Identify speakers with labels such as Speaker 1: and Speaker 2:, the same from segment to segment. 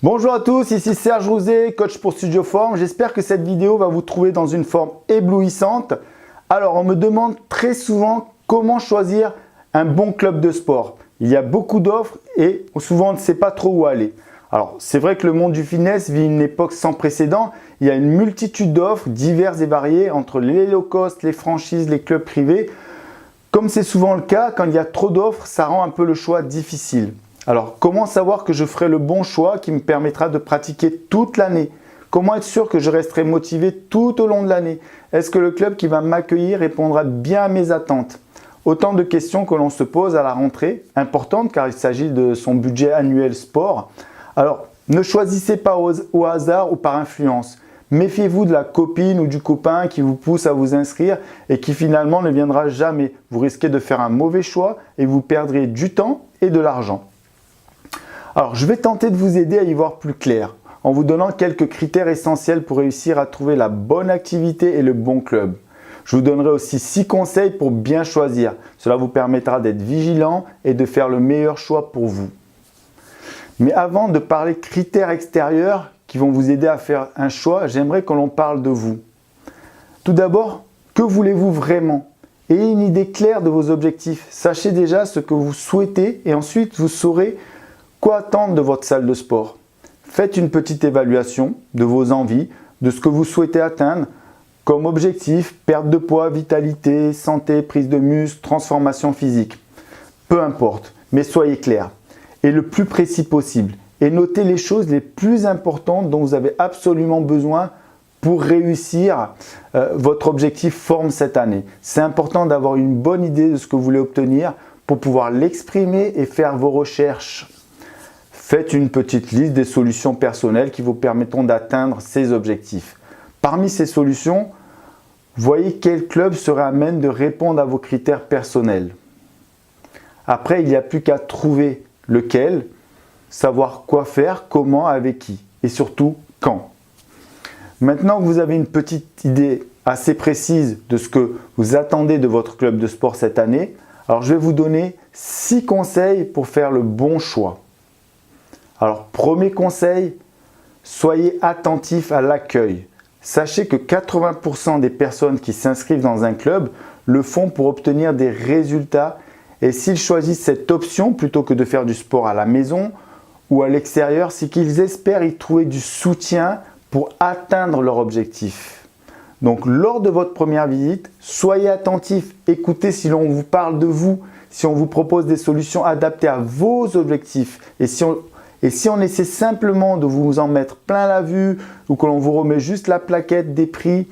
Speaker 1: Bonjour à tous, ici Serge Rouzet, coach pour Studio Forme. J'espère que cette vidéo va vous trouver dans une forme éblouissante. Alors, on me demande très souvent comment choisir un bon club de sport. Il y a beaucoup d'offres et souvent on ne sait pas trop où aller. Alors, c'est vrai que le monde du fitness vit une époque sans précédent. Il y a une multitude d'offres diverses et variées entre les low cost, les franchises, les clubs privés. Comme c'est souvent le cas, quand il y a trop d'offres, ça rend un peu le choix difficile. Alors, comment savoir que je ferai le bon choix qui me permettra de pratiquer toute l'année? Comment être sûr que je resterai motivé tout au long de l'année? Est-ce que le club qui va m'accueillir répondra bien à mes attentes? Autant de questions que l'on se pose à la rentrée, importantes car il s'agit de son budget annuel sport. Alors, ne choisissez pas au hasard ou par influence. Méfiez-vous de la copine ou du copain qui vous pousse à vous inscrire et qui finalement ne viendra jamais. Vous risquez de faire un mauvais choix et vous perdrez du temps et de l'argent. Alors, je vais tenter de vous aider à y voir plus clair en vous donnant quelques critères essentiels pour réussir à trouver la bonne activité et le bon club. Je vous donnerai aussi 6 conseils pour bien choisir. Cela vous permettra d'être vigilant et de faire le meilleur choix pour vous. Mais avant de parler critères extérieurs qui vont vous aider à faire un choix, j'aimerais que l'on parle de vous. Tout d'abord, que voulez-vous vraiment? Ayez une idée claire de vos objectifs. Sachez déjà ce que vous souhaitez et ensuite vous saurez quoi attendre de votre salle de sport. Faites une petite évaluation de vos envies, de ce que vous souhaitez atteindre comme objectif, perte de poids, vitalité, santé, prise de muscle, transformation physique. Peu importe, mais soyez clair et le plus précis possible et notez les choses les plus importantes dont vous avez absolument besoin pour réussir votre objectif forme cette année. C'est important d'avoir une bonne idée de ce que vous voulez obtenir pour pouvoir l'exprimer et faire vos recherches. Faites une petite liste des solutions personnelles qui vous permettront d'atteindre ces objectifs. Parmi ces solutions, voyez quel club serait à même de répondre à vos critères personnels. Après, il n'y a plus qu'à trouver lequel, savoir quoi faire, comment, avec qui et surtout quand. Maintenant que vous avez une petite idée assez précise de ce que vous attendez de votre club de sport cette année, alors je vais vous donner 6 conseils pour faire le bon choix. Alors, premier conseil, soyez attentif à l'accueil. Sachez que 80% des personnes qui s'inscrivent dans un club le font pour obtenir des résultats et s'ils choisissent cette option plutôt que de faire du sport à la maison ou à l'extérieur, c'est qu'ils espèrent y trouver du soutien pour atteindre leur objectif. Donc, lors de votre première visite, soyez attentif, écoutez si l'on vous parle de vous, si on vous propose des solutions adaptées à vos objectifs et si on essaie simplement de vous en mettre plein la vue ou que l'on vous remet juste la plaquette des prix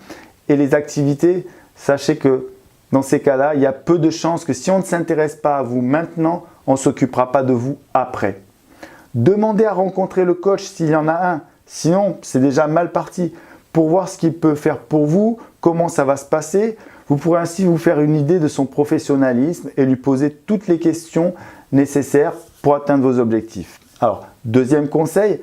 Speaker 1: et les activités, sachez que dans ces cas-là, il y a peu de chances que si on ne s'intéresse pas à vous maintenant, on ne s'occupera pas de vous après. Demandez à rencontrer le coach s'il y en a un. Sinon, c'est déjà mal parti. Pour voir ce qu'il peut faire pour vous, comment ça va se passer, vous pourrez ainsi vous faire une idée de son professionnalisme et lui poser toutes les questions nécessaires pour atteindre vos objectifs. Alors, deuxième conseil,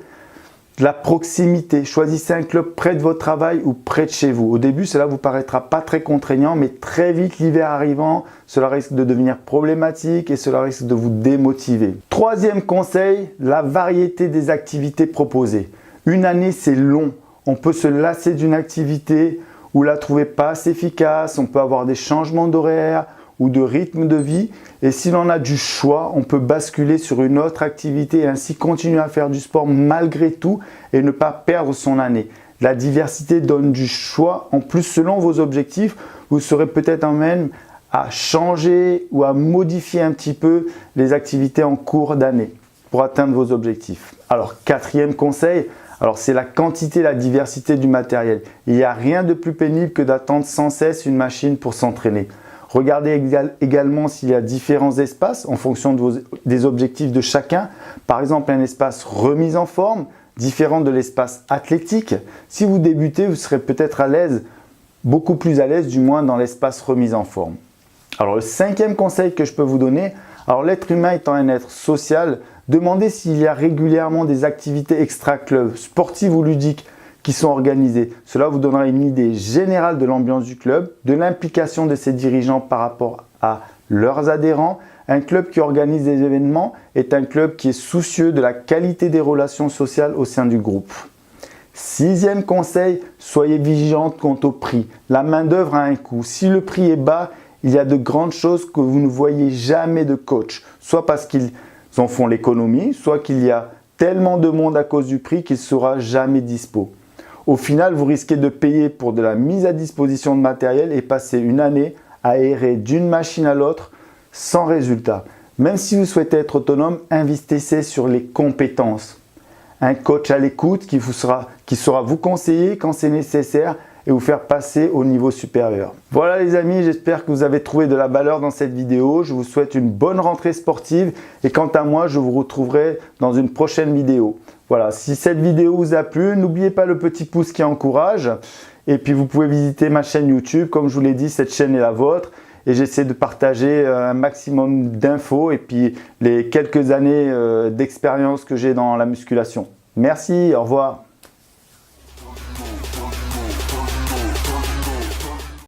Speaker 1: la proximité. Choisissez un club près de votre travail ou près de chez vous. Au début, cela vous paraîtra pas très contraignant, mais très vite, l'hiver arrivant, cela risque de devenir problématique et cela risque de vous démotiver. Troisième conseil, la variété des activités proposées. Une année, c'est long. On peut se lasser d'une activité ou la trouver pas assez efficace. On peut avoir des changements d'horaire ou de rythme de vie. Et si l'on a du choix, on peut basculer sur une autre activité et ainsi continuer à faire du sport malgré tout et ne pas perdre son année. La diversité donne du choix. En plus, selon vos objectifs, vous serez peut-être même à changer ou à modifier un petit peu les activités en cours d'année pour atteindre vos objectifs. Alors, quatrième conseil, c'est la quantité et la diversité du matériel. Il n'y a rien de plus pénible que d'attendre sans cesse une machine pour s'entraîner. Regardez également s'il y a différents espaces en fonction des objectifs de chacun. Par exemple, un espace remise en forme, différent de l'espace athlétique. Si vous débutez, vous serez peut-être à l'aise, beaucoup plus à l'aise du moins dans l'espace remise en forme. Alors, le cinquième conseil que je peux vous donner, l'être humain étant un être social, demandez s'il y a régulièrement des activités extra-club, sportives ou ludiques, qui sont organisés. Cela vous donnera une idée générale de l'ambiance du club, de l'implication de ses dirigeants par rapport à leurs adhérents, Un club qui organise des événements est un club qui est soucieux de la qualité des relations sociales au sein du groupe. 6e conseil, soyez vigilante quant au prix. La main d'œuvre a un coût. Si le prix est bas, il y a de grandes choses que vous ne voyez jamais de coach. Soit parce qu'ils en font l'économie, soit qu'il y a tellement de monde à cause du prix qu'il ne sera jamais dispo. Au final, vous risquez de payer pour de la mise à disposition de matériel et passer une année à errer d'une machine à l'autre sans résultat. Même si vous souhaitez être autonome, investissez sur les compétences. Un coach à l'écoute qui saura vous conseiller quand c'est nécessaire et vous faire passer au niveau supérieur. Voilà les amis, j'espère que vous avez trouvé de la valeur dans cette vidéo. Je vous souhaite une bonne rentrée sportive et quant à moi, je vous retrouverai dans une prochaine vidéo. Voilà, si cette vidéo vous a plu, n'oubliez pas le petit pouce qui encourage. Et puis vous pouvez visiter ma chaîne YouTube. Comme je vous l'ai dit, cette chaîne est la vôtre. Et j'essaie de partager un maximum d'infos et puis les quelques années d'expérience que j'ai dans la musculation. Merci, au revoir.